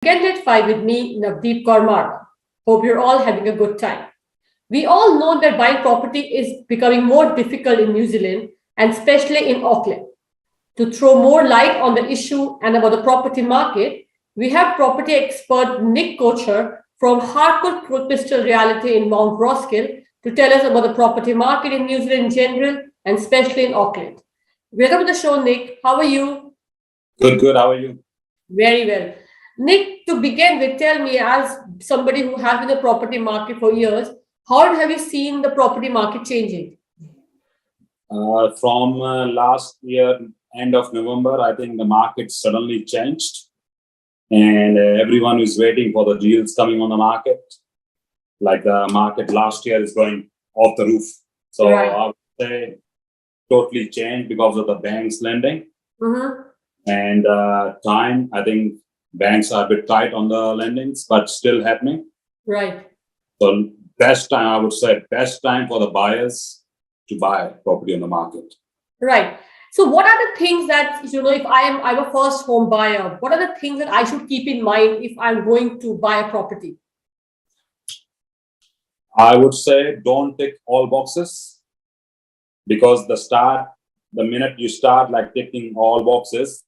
Weekend at 5 with me, Navdeep Kaur. Hope you're all having a good time. We all know that buying property is becoming more difficult in New Zealand and especially in Auckland. To throw more light on the issue and about the property market, we have property expert Nick Kochhar from Harcourts Mt Reality in Mount Roskill to tell us about the property market in New Zealand in general and especially in Auckland. Welcome to the show, Nick. How are you? Good. How are you? Very well. Nick, to begin with, tell me, as somebody who has been in the property market for years, how have you seen the property market changing? From last year, end of November, I think the market suddenly changed, and everyone is waiting for the deals coming on the market. Like the market last year is going off the roof. So Right. I would say totally changed because of the banks lending Mm-hmm. and time. I think banks are a bit tight on the lendings, but still happening. Right. So best time, I would say, best time for the buyers to buy property on the market. Right. So what are the things that, if I'm a first home buyer, what are the things that I should keep in mind if I'm going to buy a property? I would say don't tick all boxes because the minute you start like ticking all boxes,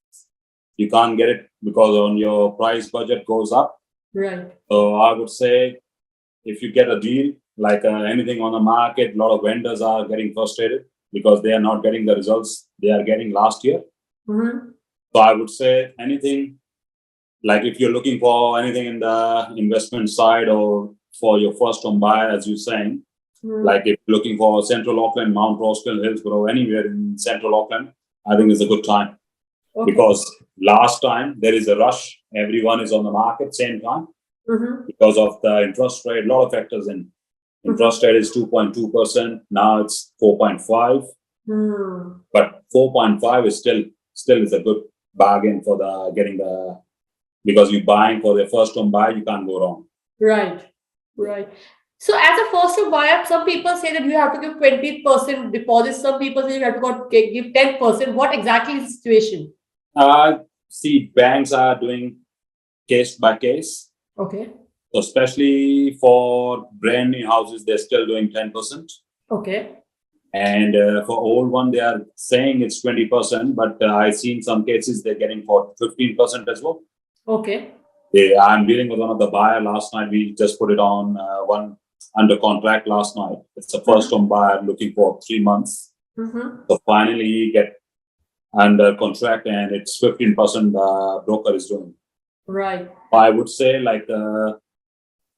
you can't get it because on your price budget goes up. Right. So I would say if you get a deal, like anything on the market, a lot of vendors are getting frustrated because they are not getting the results they are getting last year. Mm-hmm. So I would say anything, like if you're looking for anything in the investment side or for your first home buyer, as you're saying, Mm-hmm. like if you're looking for Central Auckland, Mount Roskill, Hillsborough, anywhere in Central Auckland, I think it's a good time. Okay. Because last time there is a rush, everyone is on the market same time Mm-hmm. because of the interest rate, a lot of factors in. Interest rate is 2.2%, now it's 4.5, Mm-hmm. but 4.5 is still is a good bargain for the getting the, because you're buying for the first home buyer, you can't go wrong. Right. Right. So as a first home buyer, some people say that you have to give 20% deposit. Some people say you have to give 10%. What exactly is the situation? See, banks are doing case by case. Okay. So especially for brand new houses, they're still doing 10%. Okay. And for old one, they are saying it's 20%, but I've seen some cases they're getting for 15% as well. Okay. I'm dealing with one of the buyer last night. We just put it on one under contract last night. It's a first home buyer looking for 3 months. Mm-hmm. So finally he get under contract and it's 15% broker is doing. Right. I would say like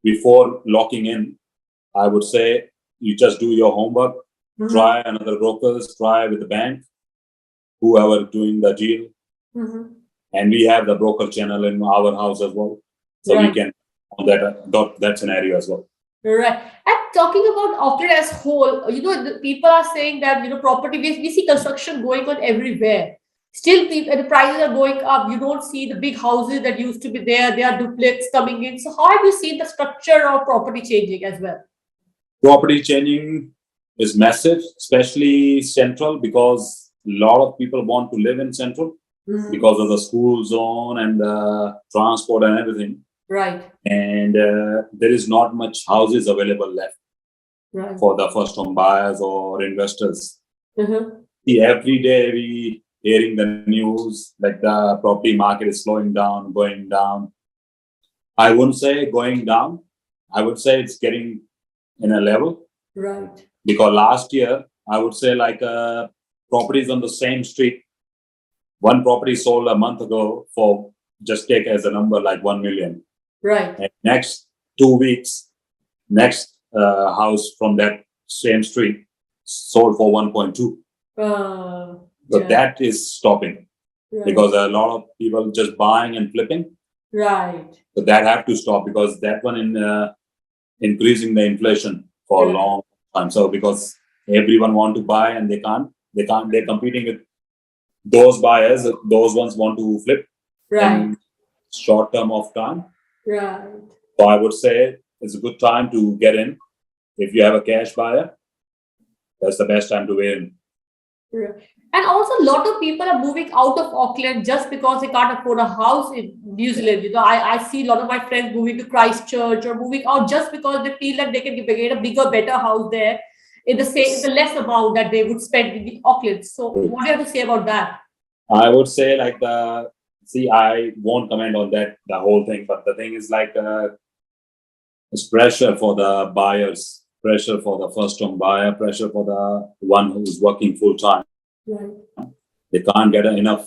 before locking in, I would say you just do your homework, Mm-hmm. try another brokers, try with the bank, whoever doing the deal. Mm-hmm. And we have the broker channel in our house as well. So we Right. can on that scenario as well. Right. And talking about Auckland as whole, the people are saying that, property, we see construction going on everywhere. Still, the prices are going up. You don't see the big houses that used to be there. There are duplex coming in. So how have you seen the structure of property changing as well? Property changing is massive, especially central, because a lot of people want to live in central Mhm. because of the school zone and the transport and everything. Right. And there is not much houses available left Right. for the first home buyers or investors. Mm-hmm. See, every day we hearing the news like the property market is slowing down, going down. I wouldn't say going down. I would say it's getting in a level Right. because last year I would say like properties on the same street. One property sold a month ago for, just take as a number, like 1 million. Right. And next 2 weeks, next house from that same street sold for 1.2. So Yeah. that is stopping Right. because a lot of people just buying and flipping. Right. So that have to stop because that one in increasing the inflation for a Right. long time. So because everyone want to buy and they're competing with those buyers. Those ones want to flip Right. in short term of time. Right. So I would say it's a good time to get in. If you have a cash buyer, that's the best time to get in. Yeah. And also, a lot of people are moving out of Auckland just because they can't afford a house in New Zealand. I see a lot of my friends moving to Christchurch or moving out just because they feel that they can get a bigger, better house there in the less amount that they would spend in the Auckland. So, what do you have to say about that? I would say I won't comment on that, the whole thing, but the thing is it's pressure for the buyers, pressure for the first home buyer, pressure for the one who's working full time. Right. They can't get enough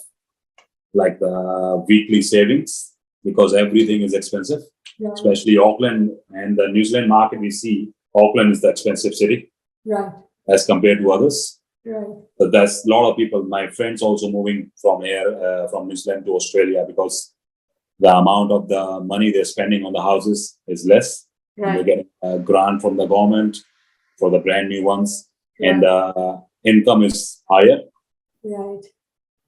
the weekly savings because everything is expensive, Right. especially Auckland and the New Zealand market. We see Auckland is the expensive city Right. as compared to others. Right. But there's a lot of people, my friends also moving from here, from New Zealand to Australia because the amount of the money they're spending on the houses is less. Right. They're getting a grant from the government for the brand new ones, Right. and income is higher. Right.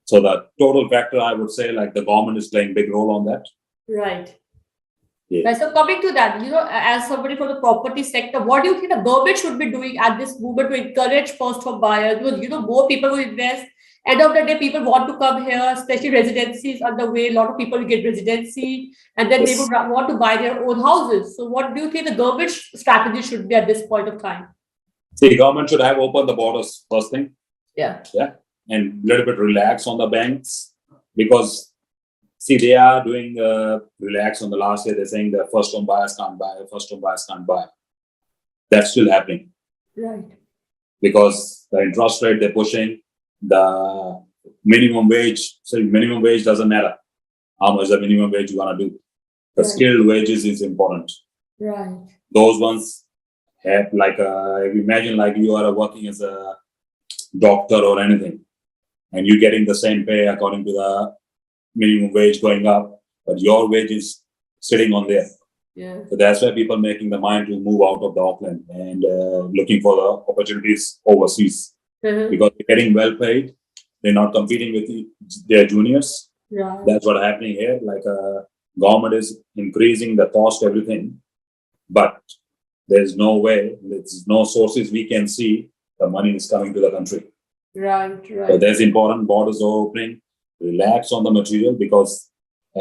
So the total factor, I would say, the government is playing big role on that. Right. Yeah. Right. So coming to that, as somebody from the property sector, what do you think the government should be doing at this moment to encourage first home buyers? Because more people will invest. End of the day, people want to come here, especially residencies on the way. A lot of people will get residency, and then they Yes. would want to buy their own houses. So, what do you think the government strategy should be at this point of time? See, government should have opened the borders first thing. Yeah. Yeah. And a little bit relax on the banks because, see, they are doing relax on the last year. They're saying the first home buyers can't buy, first home buyers can't buy. That's still happening. Right. Because the interest rate they're pushing, the minimum wage. So minimum wage doesn't matter how much the minimum wage you want to do. The Right. skilled wages is important. Right. Those ones have imagine you are working as a doctor or anything, and you're getting the same pay according to the minimum wage going up, but your wage is sitting on there. Yeah. So that's why people making the mind to move out of the Auckland and looking for the opportunities overseas. Mhm. Because they're getting well paid, they're not competing with their juniors. Right. That's what's happening here. Government is increasing the cost, everything, but there's no way, there's no sources we can see the money is coming to the country. Right. So Right. there's important borders are opening, relax on the material because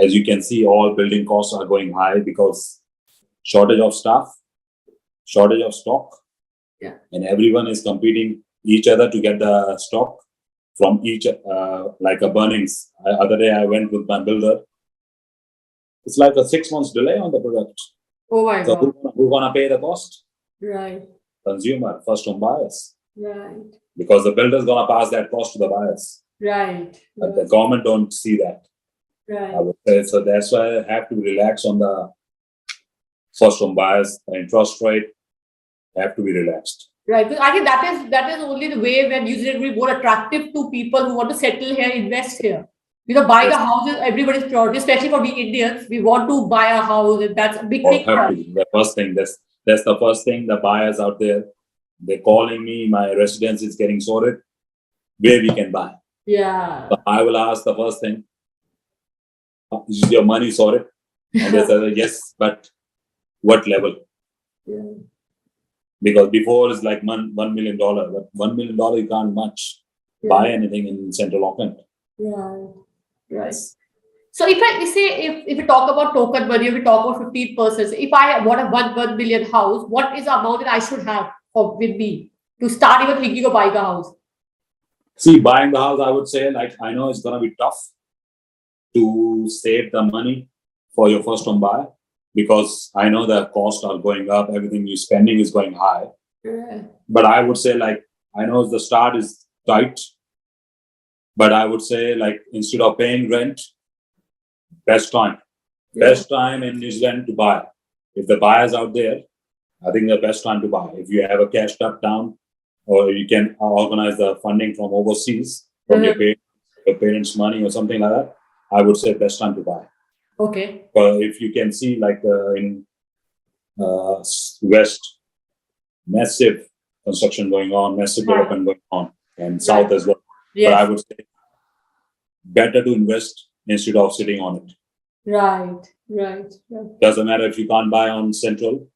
as you can see, all building costs are going high because shortage of staff, shortage of stock. Yeah. And everyone is competing each other to get the stock from each, like a burnings. Other day I went with my builder. It's like a 6 months delay on the product. Oh my So God. who gonna pay the cost? Right. Consumer, first home buyers. Right. Because the builder's gonna pass that cost to the buyers. Right. But the government don't see that. Right. I would say. So that's why I have to relax on the first home buyers. The interest rate have to be relaxed. Right. Because I think that is only the way where New Zealand will be more attractive to people who want to settle here, invest here. Buying a Yes. house is everybody's priority, especially for we Indians. We want to buy a house, and that's a big Or thing for have us. to. The first thing. That's the first thing. The buyers out there, they're calling me. My residence is getting sorted. Where we can buy. Yeah. So I will ask the first thing. Is your money sorted? And they say yes, but what level? Yeah. Because before it's like $1 million, but $1 million you can't much buy anything in Central Auckland. Right. Right. So if we talk about token money, if we talk about 15%, if I want a 1 million house, what is the amount that I should have with me to start even thinking of buying a house? See, buying the house, I would say, I know it's gonna be tough to save the money for your first home buy because I know the costs are going up, everything you're spending is going high. Yeah. But I would say, I know the start is tight, but I would say, instead of paying rent, best time in New Zealand to buy. If the buyers out there, I think the best time to buy. If you have a cash up down, or you can organize the funding from overseas from your parents' money or something like that, I would say best time to buy. Okay. But if you can see, in West, massive construction going on, massive development going on, and South as well. Yes. But I would say better to invest instead of sitting on it. Right. Right. Doesn't matter if you can't buy on Central,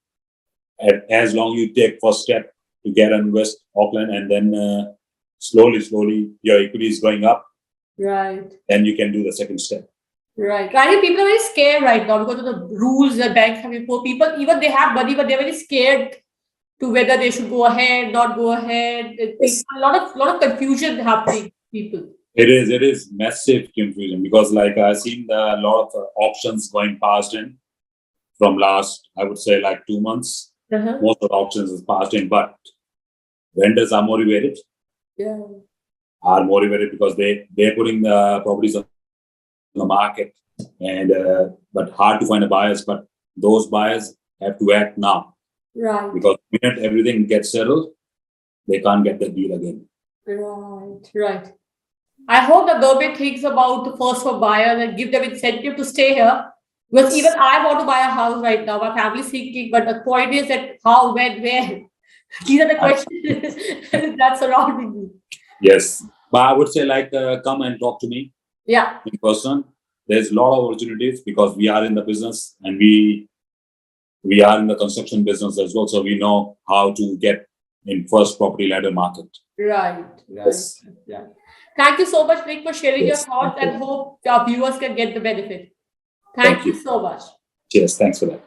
as long you take first step to get in West Auckland and then slowly, your equity is going up, Right. then you can do the second step. Right. I think people are very scared right now because of the rules that banks have imposed. People, even they have money, but they're very scared to whether they should go ahead, not go ahead. Yes. A lot of confusion happening. People. It is massive confusion because like I've seen a lot of auctions going past in from last, I would say like 2 months. Uh-huh. Most of the auctions is passed in, but vendors are motivated. Yeah. Are motivated because they're putting the properties on the market, and but hard to find the buyers. But those buyers have to act now Right. because the minute everything gets settled, they can't get the deal again. Right. Right. I hope the government thinks about the first for buyers and give them incentive to stay here. Because even I want to buy a house right now. My family's thinking, but the point is that how, when, where? These are the questions that's surrounding me. Yes, but I would say like come and talk to me Yeah. in person. There's a lot of opportunities because we are in the business and we are in the construction business as well, so we know how to get in first property ladder market. Right. Yes. Yeah. Thank you so much, Nick, for sharing your Yes. thoughts, and hope our viewers can get the benefit. Thank Thank you you. so much. Cheers. Thanks for that.